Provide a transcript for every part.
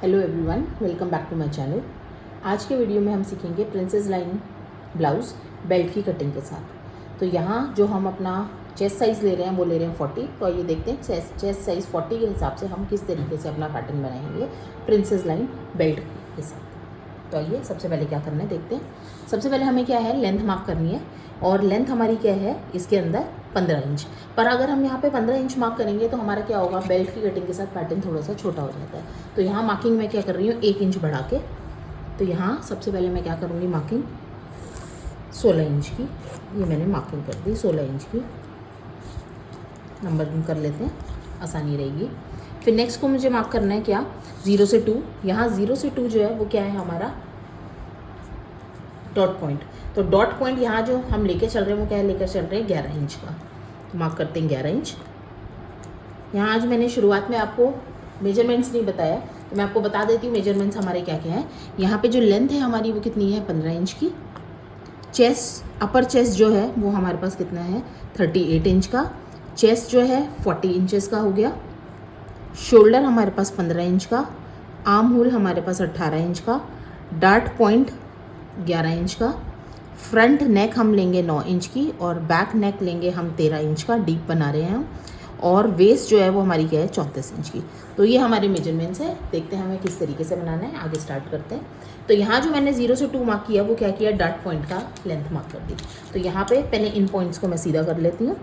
Hello everyone, welcome back to my channel. आज के video में हम सीखेंगे प्रिंसेस लाइन ब्लाउज़ बेल्ट की कटिंग के साथ। तो यहाँ जो हम अपना चेस्ट साइज़ ले रहे हैं वो ले रहे हैं 40। तो आइए देखते हैं चेस्ट साइज़ 40 के हिसाब से हम किस तरीके से अपना पैटर्न बनाएंगे प्रिंसेस लाइन बेल्ट के साथ। तो आइए सबसे पहले क्या करना है देखते हैं। सबसे पहले हमें क्या है, लेंथ मार्क करनी है और लेंथ हमारी क्या है इसके अंदर 15 इंच। पर अगर हम यहाँ पे 15 इंच मार्क करेंगे तो हमारा क्या होगा, बेल्ट की कटिंग के साथ पैटर्न थोड़ा सा छोटा हो जाता है। तो यहाँ मार्किंग मैं क्या कर रही हूँ, 1 इंच बढ़ा के। तो यहाँ सबसे पहले मैं क्या करूँगी, मार्किंग 16 इंच की, ये मैंने मार्किंग कर दी 16 इंच की। नंबरिंग कर लेते हैं, आसानी रहेगी। फिर नेक्स्ट को मुझे मार्क करना है क्या, 0 से 2। यहाँ 0 से 2 जो है वो क्या है हमारा डॉट पॉइंट। तो डॉट पॉइंट यहाँ जो हम लेके चल रहे हैं वो क्या है, लेकर चल रहे हैं 11 इंच का। तो मार्क करते हैं 11 इंच। यहाँ आज मैंने शुरुआत में आपको मेजरमेंट्स नहीं बताया, तो मैं आपको बता देती हूँ मेजरमेंट्स हमारे क्या क्या हैं। यहाँ पे जो लेंथ है हमारी वो कितनी है, 15 इंच की। चेस्ट, अपर चेस्ट जो है वो हमारे पास कितना है, 38 इंच का। चेस्ट जो है 40 इंचेस का हो गया। शोल्डर हमारे पास 15 इंच का। आर्म होल हमारे पास 18 इंच का। डार्ट पॉइंट 11 इंच का। फ्रंट नेक हम लेंगे 9 इंच की और बैक नेक लेंगे हम 13 इंच का, डीप बना रहे हैं हम। और वेस्ट जो है वो हमारी क्या है, 34 इंच की। तो ये हमारे मेजरमेंट्स है। देखते हैं हमें किस तरीके से बनाना है, आगे स्टार्ट करते हैं। तो यहाँ जो मैंने 0 से 2 मार्क किया वो क्या किया, डार्ट पॉइंट का लेंथ मार्क कर दी। तो यहाँ पे पहले इन पॉइंट्स को मैं सीधा कर लेती हूँ,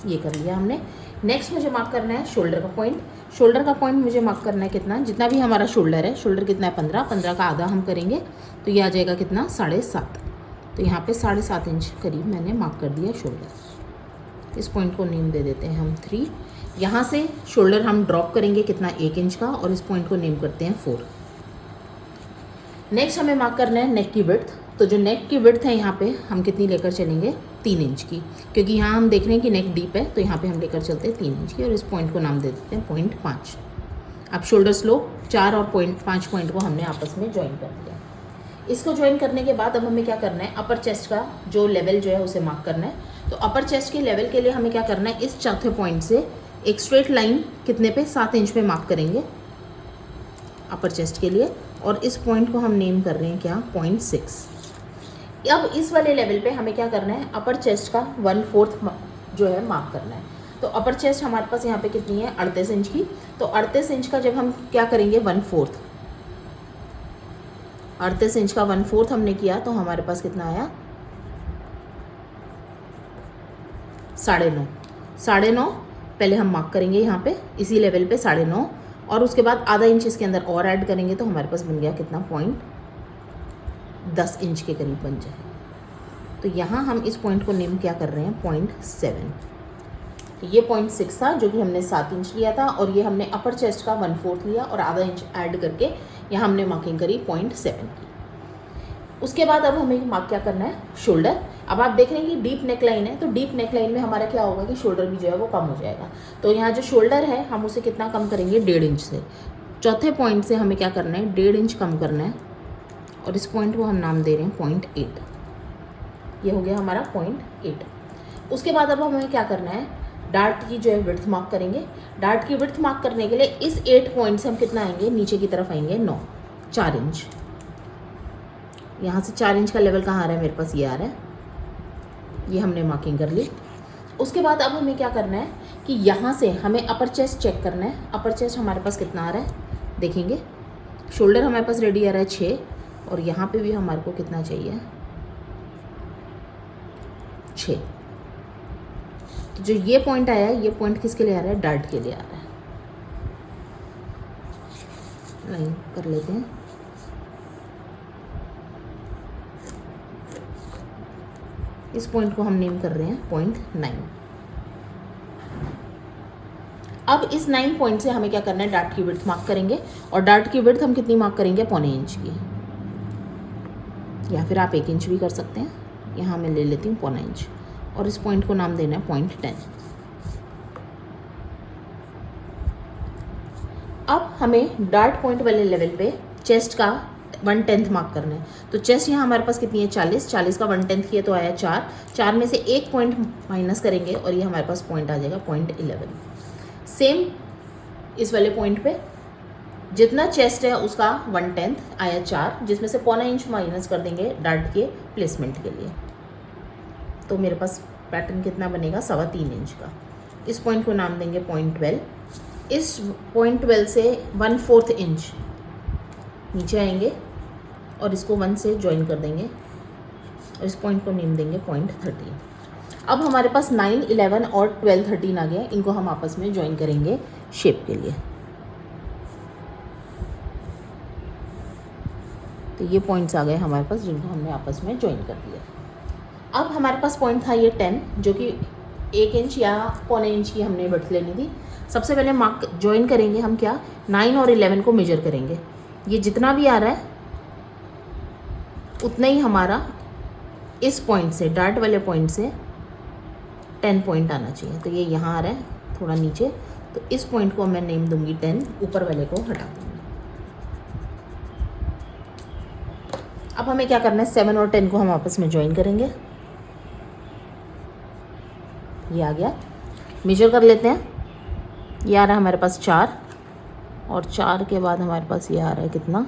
ये कर लिया हमने। नेक्स्ट मुझे मार्क करना है शोल्डर का पॉइंट। शोल्डर का पॉइंट मुझे मार्क करना है कितना, जितना भी हमारा शोल्डर है, शोल्डर कितना है 15 का आधा हम करेंगे तो ये आ जाएगा कितना, 7.5। तो यहाँ पे 7.5 इंच करीब मैंने मार्क कर दिया शोल्डर। इस पॉइंट को नेम दे देते हैं हम 3। यहाँ से शोल्डर हम ड्रॉप करेंगे कितना, 1 इंच का, और इस पॉइंट को नेम करते हैं 4। नेक्स्ट हमें मार्क करना है नेक की विड्थ। तो जो नेक की विड्थ है यहाँ पे हम कितनी लेकर चलेंगे, 3 इंच की, क्योंकि यहाँ हम देख रहे हैं कि नेक डीप है। तो यहाँ पे हम लेकर चलते हैं 3 इंच की और इस पॉइंट को नाम दे देते हैं 0.5। अब शोल्डर स्लोप 4 और 0.5 पॉइंट को हमने आपस में ज्वाइन कर दिया। इसको ज्वाइन करने के बाद अब हमें क्या करना है, अपर चेस्ट का जो लेवल जो है उसे मार्क करना है। तो अपर चेस्ट के लेवल के लिए हमें क्या करना है, इस चौथे पॉइंट से एक स्ट्रेट लाइन कितने पे, 7 इंच पे मार्क करेंगे अपर चेस्ट के लिए। और इस पॉइंट को हम नेम कर रहे हैं क्या, 0.6। अब इस वाले लेवल पे हमें क्या करना है, अपर चेस्ट का 1/4 जो है मार्क करना है। तो अपर चेस्ट हमारे पास यहाँ पे कितनी है, 38 इंच की। तो 38 इंच का जब हम क्या करेंगे, 1/4, 38 इंच का 1/4 हमने किया तो हमारे पास कितना आया, 9.5। 9.5 पहले हम मार्क करेंगे यहाँ पे इसी लेवल पे 9.5, और उसके बाद आधा इंच इसके अंदर और ऐड करेंगे तो हमारे पास बन गया कितना, 10 इंच के करीब बन जाए। तो यहाँ हम इस पॉइंट को नेम क्या कर रहे हैं, 0.7। तो ये 0.6 था जो कि हमने 7 इंच लिया था, और ये हमने अपर चेस्ट का 1/4 लिया और आधा इंच ऐड करके यहाँ हमने मार्किंग करी 0.7 की। उसके बाद अब हमें मार्क क्या करना है, शोल्डर। अब आप देख रहे हैं कि डीप नेक लाइन है, तो डीप नेक लाइन में हमारा क्या होगा कि शोल्डर भी जो है वो कम हो जाएगा। तो यहाँ जो शोल्डर है हम उसे कितना कम करेंगे, 1.5 इंच से। चौथे पॉइंट से हमें क्या करना है, 1.5 इंच कम करना है, और इस पॉइंट को हम नाम दे रहे हैं 0.8। ये हो गया हमारा 0.8। उसके बाद अब हमें क्या करना है, डार्ट की जो है विड्थ मार्क करेंगे। डार्ट की विड्थ मार्क करने के लिए इस 8 पॉइंट से हम कितना आएंगे, नीचे की तरफ आएंगे 4 इंच। यहाँ से 4 इंच का लेवल कहाँ आ रहा है, मेरे पास ये आ रहा है, ये हमने मार्किंग कर ली। उसके बाद अब हमें क्या करना है कि यहाँ से हमें अपर चेस्ट चेक करना है। अपर चेस्ट हमारे पास कितना आ रहा है, देखेंगे। शोल्डर हमारे पास रेडी आ रहा है 6, और यहाँ पे भी हमारे को कितना चाहिए, 6। तो जो ये पॉइंट आया है, ये पॉइंट किसके लिए आ रहा है, डार्ट के लिए आ रहा है। लाइन कर लेते हैं। इस पॉइंट को हम नेम कर रहे हैं 0.9। अब इस 9 पॉइंट से हमें क्या करना है, डार्ट की विड्थ मार्क करेंगे। और डार्ट की विड्थ हम कितनी मार्क करेंगे, 0.25 इंच की, या फिर आप 1 इंच भी कर सकते हैं। यहाँ मैं ले लेती हूँ 0.25 इंच, और इस पॉइंट को नाम देना है 0.10। अब हमें डार्ट पॉइंट वाले लेवल पे चेस्ट का 1/10 मार्क करना है। तो चेस्ट यहाँ हमारे पास कितनी है, 40 का 1/10 किया तो आया 4 में से 1 पॉइंट माइनस करेंगे और ये हमारे पास पॉइंट आ जाएगा 0.11। सेम इस वाले पॉइंट पे जितना चेस्ट है उसका 1/10 आया 4, जिसमें से 0.25 इंच माइनस कर देंगे डार्ट के प्लेसमेंट के लिए। तो मेरे पास पैटर्न कितना बनेगा 3.25 इंच का। इस पॉइंट को नाम देंगे पॉइंट 12। इस पॉइंट 12 से 1/4 इंच नीचे आएंगे और इसको 1 से ज्वाइन कर देंगे और इस पॉइंट को नेम देंगे पॉइंट 13। अब हमारे पास 9, 11 और 12, 13 आ गया। इनको हम आपस में ज्वाइन करेंगे शेप के लिए। तो ये पॉइंट्स आ गए हमारे पास जिनको हमने आपस में ज्वाइन कर दिया। अब हमारे पास पॉइंट था ये 10, जो कि 1 इंच या 0.25 इंच की हमने विड्थ लेनी थी। सबसे पहले मार्क ज्वाइन करेंगे हम क्या, 9 और 11 को मेजर करेंगे। ये जितना भी आ रहा है उतना ही हमारा इस पॉइंट से, डार्ट वाले पॉइंट से 10 पॉइंट आना चाहिए। तो ये यहाँ आ रहा है थोड़ा नीचे, तो इस पॉइंट को मैं नेम दूंगी 10, ऊपर वाले को हटा दूंगी। अब हमें क्या करना है, 7 और 10 को हम आपस में ज्वाइन करेंगे। ये आ गया, मेजर कर लेते हैं। ये आ रहा है हमारे पास 4 और 4 के बाद हमारे पास ये आ रहा है कितना,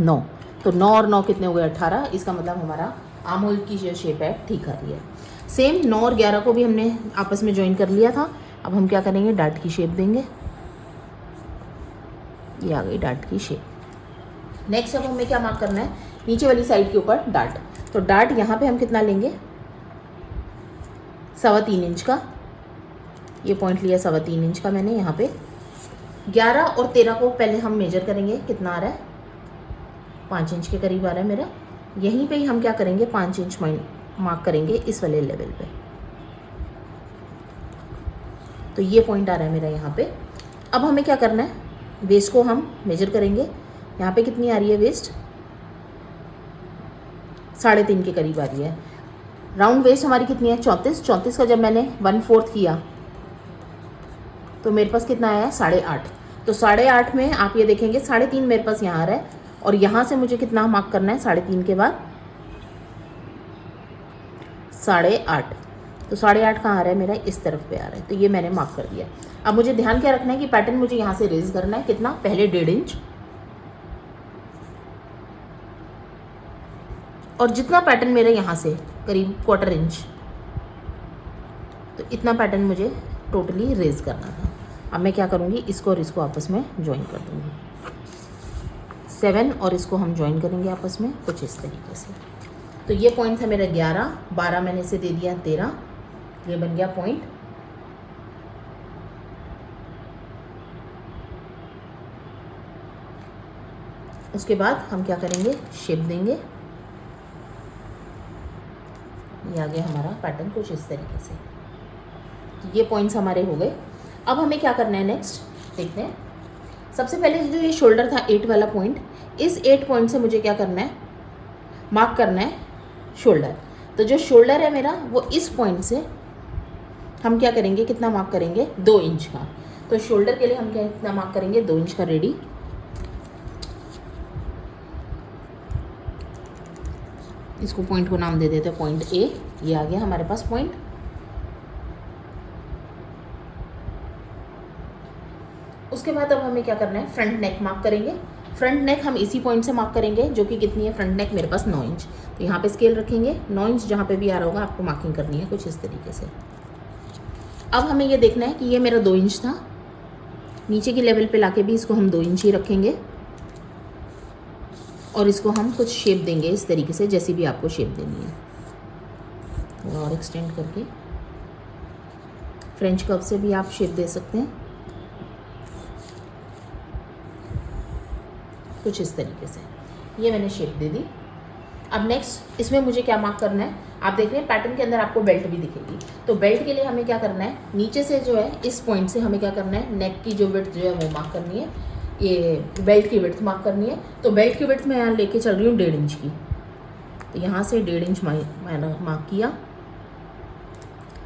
9। तो 9 और 9 कितने हुए, 18। इसका मतलब हमारा आर्म होल की जो शेप है ठीक आ रही है। सेम 9 और 11 को भी हमने आपस में ज्वाइन कर लिया था। अब हम क्या करेंगे, डार्ट की शेप देंगे। ये आ गई डार्ट की शेप। नेक्स्ट अब हमें क्या मार्क करना है, नीचे वाली साइड के ऊपर डार्ट। तो डार्ट यहाँ पे हम कितना लेंगे, 3.25 इंच का। ये पॉइंट लिया 3.25 इंच का मैंने यहाँ पे। 11 और 13 को पहले हम मेजर करेंगे, कितना आ रहा है, 5 इंच के करीब आ रहा है मेरा। यहीं पे ही हम क्या करेंगे, 5 इंच मार्क करेंगे इस वाले लेवल पे। तो ये पॉइंट आ रहा है मेरा यहाँ पे। अब हमें क्या करना है, वेस्ट को हम मेजर करेंगे। यहाँ पे कितनी आ रही है वेस्ट, 3.5 के करीब आ रही है। राउंड वेस्ट हमारी कितनी है, 34। 34 का जब मैंने 1/4 किया तो मेरे पास कितना आया, 8.5। तो 8.5 में आप ये देखेंगे 3.5 मेरे पास यहाँ आ रहा है और यहाँ से मुझे कितना मार्क करना है, 3.5 के बाद 8.5। तो 8.5 कहाँ आ रहा है मेरा, इस तरफ पे आ रहा है। तो ये मैंने मार्क कर दिया। अब मुझे ध्यान क्या रखना है कि पैटर्न मुझे यहाँ से रेज करना है, कितना, पहले 1.5 इंच और जितना पैटर्न मेरा यहाँ से करीब 1/4 इंच, तो इतना पैटर्न मुझे टोटली रेज करना था। अब मैं क्या करूँगी, इसको और इसको आपस में ज्वाइन कर दूँगी। 7 और इसको हम ज्वाइन करेंगे आपस में कुछ इस तरीके से। तो ये पॉइंट था मेरा 11, 12 मैंने इसे दे दिया 13, ये बन गया पॉइंट। उसके बाद हम क्या करेंगे, शेप देंगे। ये आ गया हमारा पैटर्न कुछ इस तरीके से। ये पॉइंट्स हमारे हो गए। अब हमें क्या करना है, नेक्स्ट देखते हैं। सबसे पहले जो ये शोल्डर था 8 वाला पॉइंट, इस 8 पॉइंट से मुझे क्या करना है, मार्क करना है शोल्डर। तो जो शोल्डर है मेरा वो इस पॉइंट से हम क्या करेंगे, कितना मार्क करेंगे, 2 इंच का। तो शोल्डर के लिए हम क्या कितना मार्क करेंगे, 2 इंच का रेडी। इसको पॉइंट को नाम दे देते हैं पॉइंट ए। ये आ गया हमारे पास पॉइंट। उसके बाद अब हमें क्या करना है, फ्रंट नेक मार्क करेंगे। फ्रंट नेक हम इसी पॉइंट से मार्क करेंगे, जो कि कितनी है, फ्रंट नेक मेरे पास 9 इंच। तो यहाँ पे स्केल रखेंगे, 9 इंच जहाँ पे भी आ रहा होगा आपको मार्किंग करनी है कुछ इस तरीके से। अब हमें ये देखना है कि ये मेरा 2 इंच था, नीचे की लेवल पे लाके भी इसको हम 2 इंच ही रखेंगे और इसको हम कुछ शेप देंगे इस तरीके से, जैसी भी आपको शेप देनी है। थोड़ा और एक्सटेंड करके फ्रेंच कर्व से भी आप शेप दे सकते हैं कुछ इस तरीके से। ये मैंने शेप दे दी। अब नेक्स्ट इसमें मुझे क्या मार्क करना है, आप देख रहे हैं पैटर्न के अंदर आपको बेल्ट भी दिखेगी। तो बेल्ट के लिए हमें क्या करना है, नीचे से जो है इस पॉइंट से हमें क्या करना है, नेक की जो विड्थ जो है वो मार्क करनी है, ये बेल्ट की विड्थ मार्क करनी है। तो बेल्ट की विड्थ मैं यहाँ लेके चल रही हूँ 1.5 इंच की। तो यहाँ से 1.5 इंच मैंने मार्क किया,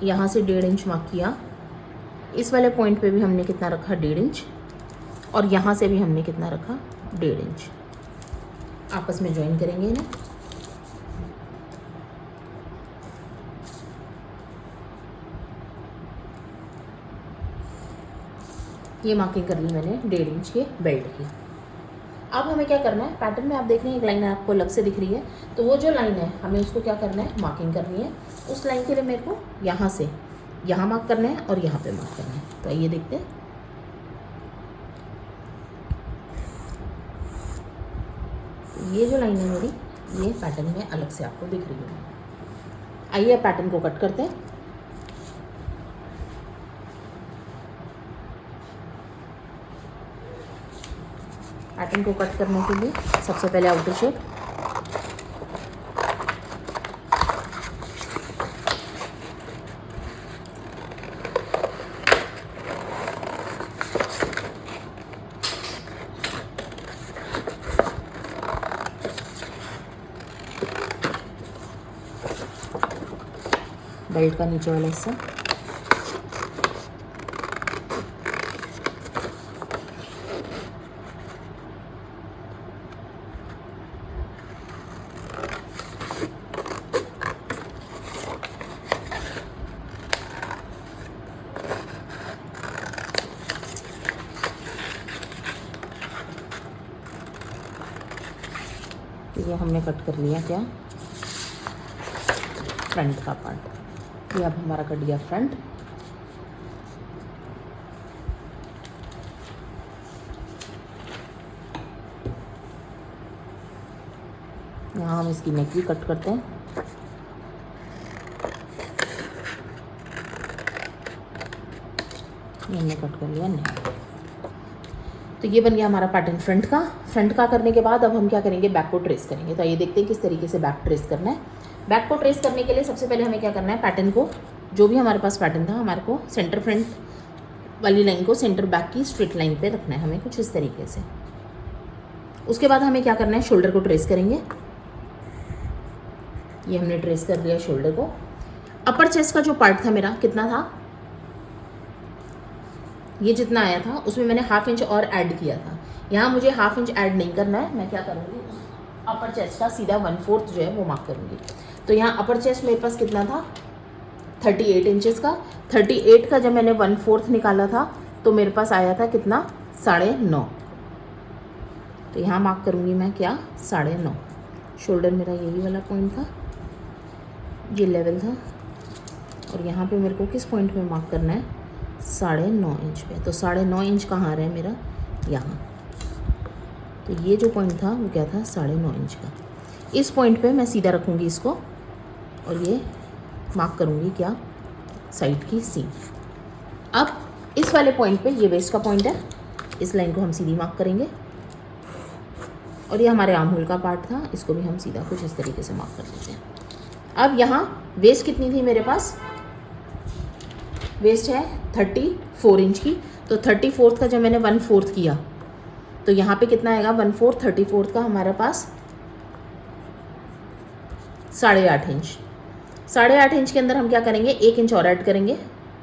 यहाँ से 1.5 इंच मार्क किया। इस वाले पॉइंट पे भी हमने कितना रखा, 1.5 इंच, और यहाँ से भी हमने कितना रखा, 1.5 इंच। आपस में ज्वाइन करेंगे इन्हें। ये मार्किंग कर ली मैंने 1.5 इंच के बेल्ट की। अब हमें क्या करना है, पैटर्न में आप देख रहे हैं एक लाइन आपको अलग से दिख रही है, तो वो जो लाइन है हमें उसको क्या करना है, मार्किंग करनी है। उस लाइन के लिए मेरे को यहाँ से यहाँ मार्क करना है और यहाँ पे मार्क करना है। तो आइए देखते हैं। तो ये जो लाइन है मेरी, ये पैटर्न में अलग से आपको दिख रही है। आइए पैटर्न को कट करते हैं। पैटर्न को कट करने के लिए सबसे पहले आउटर शेप, बेल्ट का नीचे वाला हिस्सा, ये हमने कट कर लिया क्या, फ्रंट का पार्ट। ये अब हमारा कट गया फ्रंट। यहाँ हम इसकी नेक भी कट करते हैं। ये हमने कट कर लिया नेक। तो ये बन गया हमारा पैटर्न फ्रंट का। फ्रंट का करने के बाद अब हम क्या करेंगे, बैक को ट्रेस करेंगे। तो ये देखते हैं किस तरीके से बैक ट्रेस करना है। बैक को ट्रेस करने के लिए सबसे पहले हमें क्या करना है, पैटर्न को, जो भी हमारे पास पैटर्न था, हमारे को सेंटर फ्रंट वाली लाइन को सेंटर बैक की स्ट्रेट लाइन पे रखना है हमें, कुछ इस तरीके से। उसके बाद हमें क्या करना है, शोल्डर को ट्रेस करेंगे। ये हमने ट्रेस कर लिया शोल्डर को। अपर चेस्ट का जो पार्ट था मेरा कितना था, ये जितना आया था उसमें मैंने 1/2 इंच और ऐड किया था। यहाँ मुझे 1/2 इंच ऐड नहीं करना है, मैं क्या करूँगी, अपर चेस्ट का सीधा 1/4 जो है वो मार्क करूँगी। तो यहाँ अपर चेस्ट मेरे पास कितना था, 38 इंचेस का। 38 का जब मैंने 1/4 निकाला था तो मेरे पास आया था कितना, 9.5। तो यहाँ मार्क करूँगी मैं क्या, 9.5। शोल्डर मेरा यही वाला पॉइंट था, ये लेवल था, और यहाँ पे मेरे को किस पॉइंट पे मार्क करना है, 9.5 इंच पे। तो 9.5 इंच कहाँ आ रहा है मेरा, यहाँ। तो ये जो पॉइंट था वो क्या था, 9.5 इंच का। इस पॉइंट पे मैं सीधा रखूँगी इसको और ये मार्क करूँगी क्या, साइड की सीम। अब इस वाले पॉइंट पे, ये वेस्ट का पॉइंट है, इस लाइन को हम सीधी मार्क करेंगे। और ये हमारे आर्म होल का पार्ट था, इसको भी हम सीधा कुछ इस तरीके से मार्क कर लेते हैं। अब यहाँ वेस्ट कितनी थी मेरे पास, वेस्ट है 34 इंच की। तो 34 का जब मैंने 1/4 किया तो यहाँ पे कितना आएगा, 1/4 34 का हमारे पास 8.5 इंच। 8.5 इंच के अंदर हम क्या करेंगे, 1 इंच और ऐड करेंगे।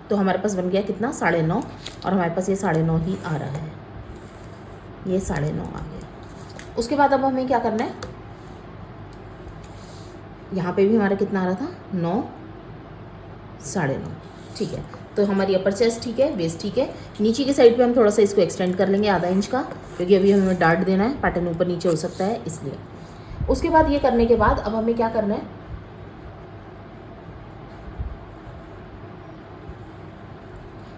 तो हमारे पास बन गया कितना, 9.5। और हमारे पास ये 9.5 ही आ रहा है, ये 9.5 आ गया। उसके बाद अब हमें क्या करना है, यहाँ पे भी हमारा कितना आ रहा था, 9, 9.5। ठीक है। तो हमारी अपर चेस्ट ठीक है, वेस्ट ठीक है। नीचे की साइड पे हम थोड़ा सा इसको एक्सटेंड कर लेंगे, आधा इंच का, क्योंकि अभी हमें डार्ट देना है, पैटर्न ऊपर नीचे हो सकता है इसलिए। उसके बाद ये करने के बाद अब हमें क्या करना है,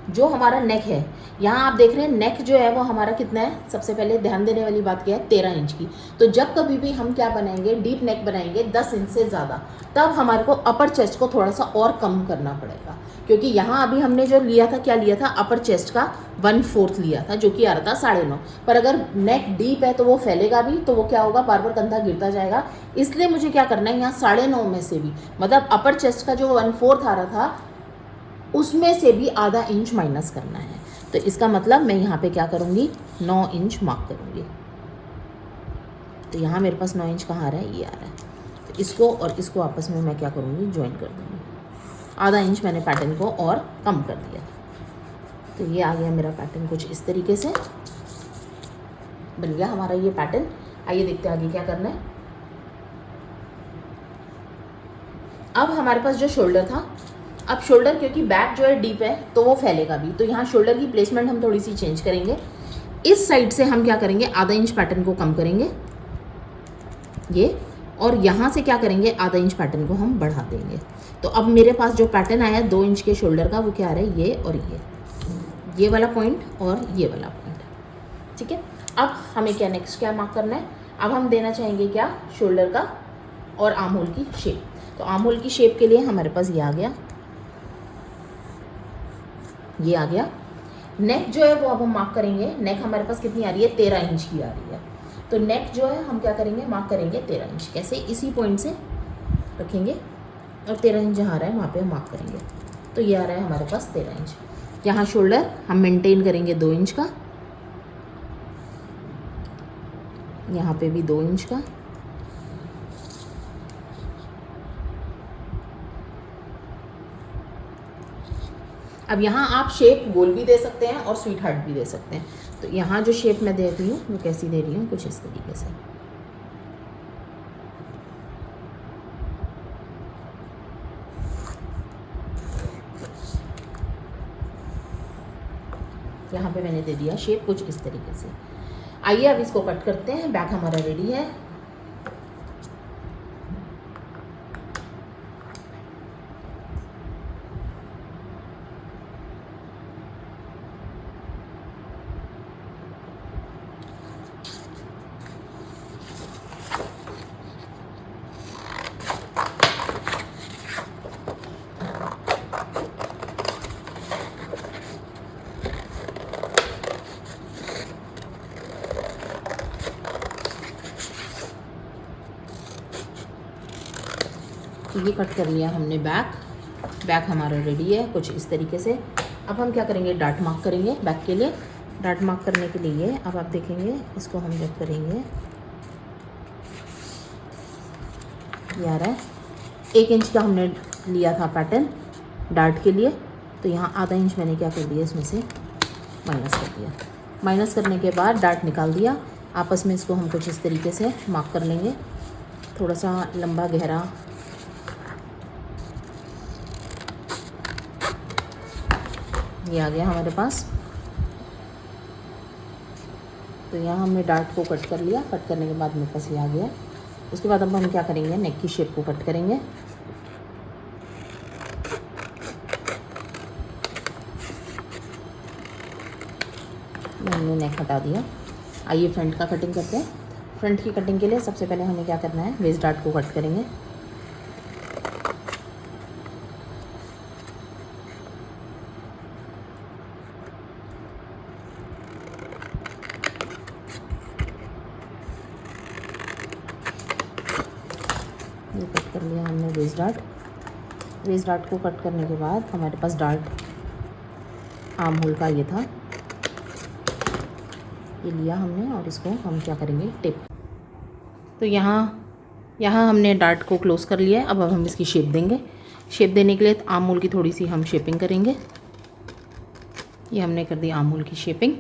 जो हमारा नेक है, यहाँ आप देख रहे हैं नेक जो है वो हमारा कितना है, सबसे पहले ध्यान देने वाली बात क्या है, 13 इंच की। तो जब कभी भी हम क्या बनाएंगे, डीप नेक बनाएंगे 10 इंच से ज़्यादा, तब हमारे को अपर चेस्ट को थोड़ा सा और कम करना पड़ेगा। क्योंकि यहाँ अभी हमने जो लिया था, क्या लिया था, अपर चेस्ट का 1/4 लिया था, जो कि आ रहा था 9.5। पर अगर नेक डीप है तो वो फैलेगा भी, तो वो क्या होगा, बार बार कंधा गिरता जाएगा। इसलिए मुझे क्या करना है, यहाँ 9.5 में से भी, मतलब अपर चेस्ट का जो 1/4 आ रहा था उसमें से भी आधा इंच माइनस करना है। तो इसका मतलब मैं यहाँ पे क्या करूँगी, 9 इंच मार्क करूँगी। तो यहाँ मेरे पास 9 इंच कहाँ आ रहा है, ये आ रहा है। तो इसको और इसको आपस में मैं क्या करूँगी, ज्वाइन कर दूँगी। आधा इंच मैंने पैटर्न को और कम कर दिया। तो ये आ गया मेरा पैटर्न, कुछ इस तरीके से बन गया हमारा ये पैटर्न। आइए देखते हैं आगे क्या करना है। अब हमारे पास जो शोल्डर था, अब शोल्डर, क्योंकि बैक जो है डीप है तो वो फैलेगा भी, तो यहाँ शोल्डर की प्लेसमेंट हम थोड़ी सी चेंज करेंगे। इस साइड से हम क्या करेंगे, आधा इंच पैटर्न को कम करेंगे ये, और यहाँ से क्या करेंगे, आधा इंच पैटर्न को हम बढ़ा देंगे। तो अब मेरे पास जो पैटर्न आया 2 इंच के शोल्डर का, वो क्या आ रहा है, ये और ये वाला पॉइंट और ये वाला पॉइंट। ठीक है, अब हमें क्या नेक्स्ट क्या मार्क करना है, अब हम देना चाहेंगे क्या, शोल्डर का और आर्म होल की शेप। तो आर्म होल की शेप के लिए हमारे पास ये आ गया, ये आ गया। नेक जो है वो अब हम मार्क करेंगे। नेक हमारे पास कितनी आ रही है, 13 इंच की आ रही है। तो नेक जो है हम क्या करेंगे, मार्क करेंगे 13 इंच। कैसे, इसी पॉइंट से रखेंगे और 13 इंच जहाँ आ रहा है वहाँ पे हम मार्क करेंगे। तो ये आ रहा है हमारे पास 13 इंच। यहाँ शोल्डर हम मेंटेन करेंगे 2 इंच का, यहाँ पे भी 2 इंच का, अब यहाँ आप शेप गोल भी दे सकते हैं और स्वीट हार्ट भी दे सकते हैं। तो यहाँ जो शेप मैं दे रही हूँ वो कैसी दे रही हूँ, कुछ इस तरीके से। यहाँ पे मैंने दे दिया शेप कुछ इस तरीके से। आइए अब इसको कट करते हैं। बैक हमारा रेडी है। तो ये कट कर लिया हमने बैक। बैक हमारा रेडी है कुछ इस तरीके से। अब हम क्या करेंगे, डार्ट मार्क करेंगे बैक के लिए। डार्ट मार्क करने के लिए अब आप देखेंगे इसको हम जब करेंगे, ये आ रहा है 1 इंच का हमने लिया था पैटर्न डार्ट के लिए। तो यहाँ आधा इंच मैंने क्या कर दिया, इसमें से माइनस कर दिया। माइनस करने के बाद डार्ट निकाल दिया। आपस में इसको हम कुछ इस तरीके से मार्क कर लेंगे, थोड़ा सा लंबा गहरा। ये आ गया हमारे पास। तो यहाँ हमने डार्ट को कट कर लिया। कट करने के बाद मेरे पास ये आ गया। उसके बाद अब हम क्या करेंगे, नेक की शेप को कट करेंगे। हमने नेक हटा दिया। आइए फ्रंट का कटिंग करते हैं। फ्रंट की कटिंग के लिए सबसे पहले हमें क्या करना है, वेस्ट डार्ट को कट करेंगे। ये कट कर लिया हमने वेस्ट डार्ट। वेस्ट डार्ट को कट करने के बाद हमारे पास डार्ट आर्म होल का ये था, ये लिया हमने और इसको हम क्या करेंगे, टिप। तो यहाँ हमने डार्ट को क्लोज कर लिया है। अब हम इसकी शेप देंगे। शेप देने के लिए आर्म होल की थोड़ी सी हम शेपिंग करेंगे। ये हमने कर दी आर्म होल की शेपिंग।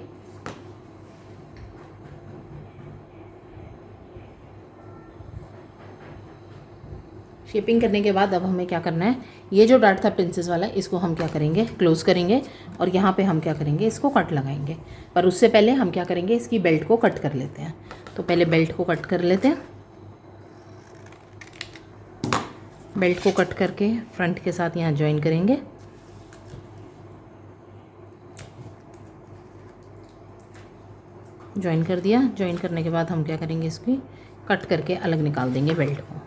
शेपिंग करने के बाद अब हमें क्या करना है, ये जो डार्ट था प्रिंसेस वाला, इसको हम क्या करेंगे, क्लोज करेंगे और यहाँ पे हम क्या करेंगे, इसको कट लगाएंगे। पर उससे पहले हम क्या करेंगे, इसकी बेल्ट को कट कर लेते हैं। तो पहले बेल्ट को कट कर लेते हैं। बेल्ट को कट करके फ्रंट के साथ यहाँ ज्वाइन करेंगे। ज्वाइन कर दिया। ज्वाइन करने के बाद हम क्या करेंगे, इसकी कट करके अलग निकाल देंगे बेल्ट को।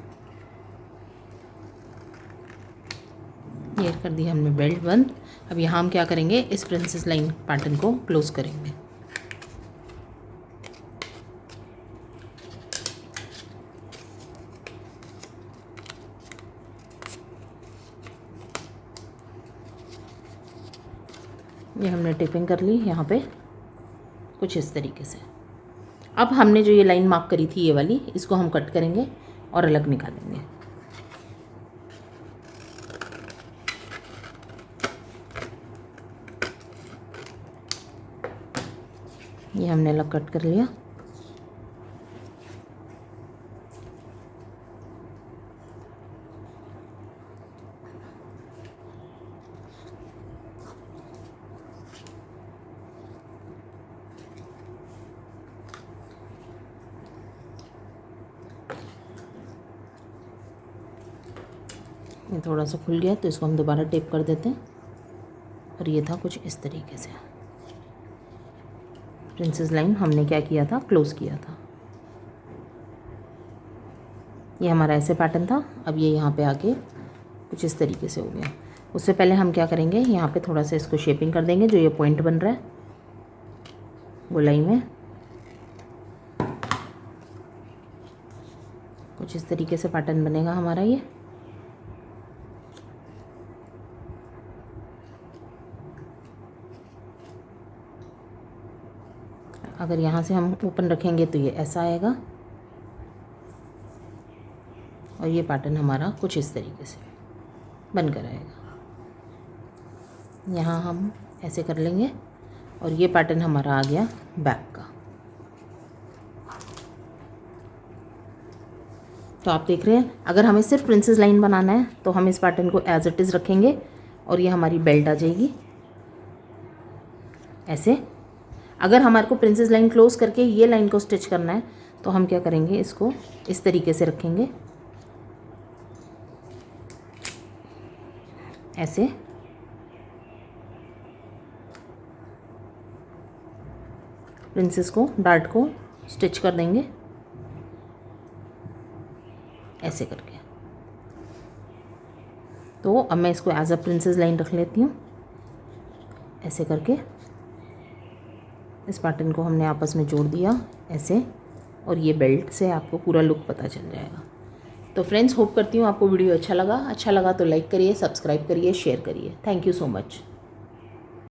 ये कर दी हमने बेल्ट बंद। अब यहाँ हम क्या करेंगे, इस प्रिंसेस लाइन पैटर्न को क्लोज करेंगे। ये हमने टिपिंग कर ली यहाँ पे कुछ इस तरीके से। अब हमने जो ये लाइन मार्क करी थी ये वाली, इसको हम कट करेंगे और अलग निकालेंगे। ये हमने अलग कट कर लिया। ये थोड़ा सा खुल गया तो इसको हम दोबारा टेप कर देते हैं। और ये था कुछ इस तरीके से, प्रिंसेस लाइन हमने क्या किया था, क्लोज़ किया था। ये हमारा ऐसे पैटर्न था। अब ये यहाँ पे आके कुछ इस तरीके से हो गया। उससे पहले हम क्या करेंगे, यहाँ पे थोड़ा सा इसको शेपिंग कर देंगे। जो ये पॉइंट बन रहा है गोलाई में, कुछ इस तरीके से पैटर्न बनेगा हमारा ये। अगर यहाँ से हम ओपन रखेंगे तो ये ऐसा आएगा, और ये पैटर्न हमारा कुछ इस तरीके से बनकर आएगा। यहाँ हम ऐसे कर लेंगे और ये पैटर्न हमारा आ गया बैक का। तो आप देख रहे हैं, अगर हमें सिर्फ प्रिंसेस लाइन बनाना है तो हम इस पैटर्न को एज इट इज़ रखेंगे और ये हमारी बेल्ट आ जाएगी ऐसे। अगर हमारे को प्रिंसेस लाइन क्लोज करके ये लाइन को स्टिच करना है तो हम क्या करेंगे, इसको इस तरीके से रखेंगे ऐसे। प्रिंसेस को, डार्ट को स्टिच कर देंगे ऐसे करके। तो अब मैं इसको एज अ प्रिंसेस लाइन रख लेती हूँ ऐसे करके। इस पैटर्न को हमने आपस में जोड़ दिया ऐसे, और ये बेल्ट से आपको पूरा लुक पता चल जाएगा। तो फ्रेंड्स, होप करती हूँ आपको वीडियो अच्छा लगा तो लाइक करिए, सब्सक्राइब करिए, शेयर करिए। Thank you so much.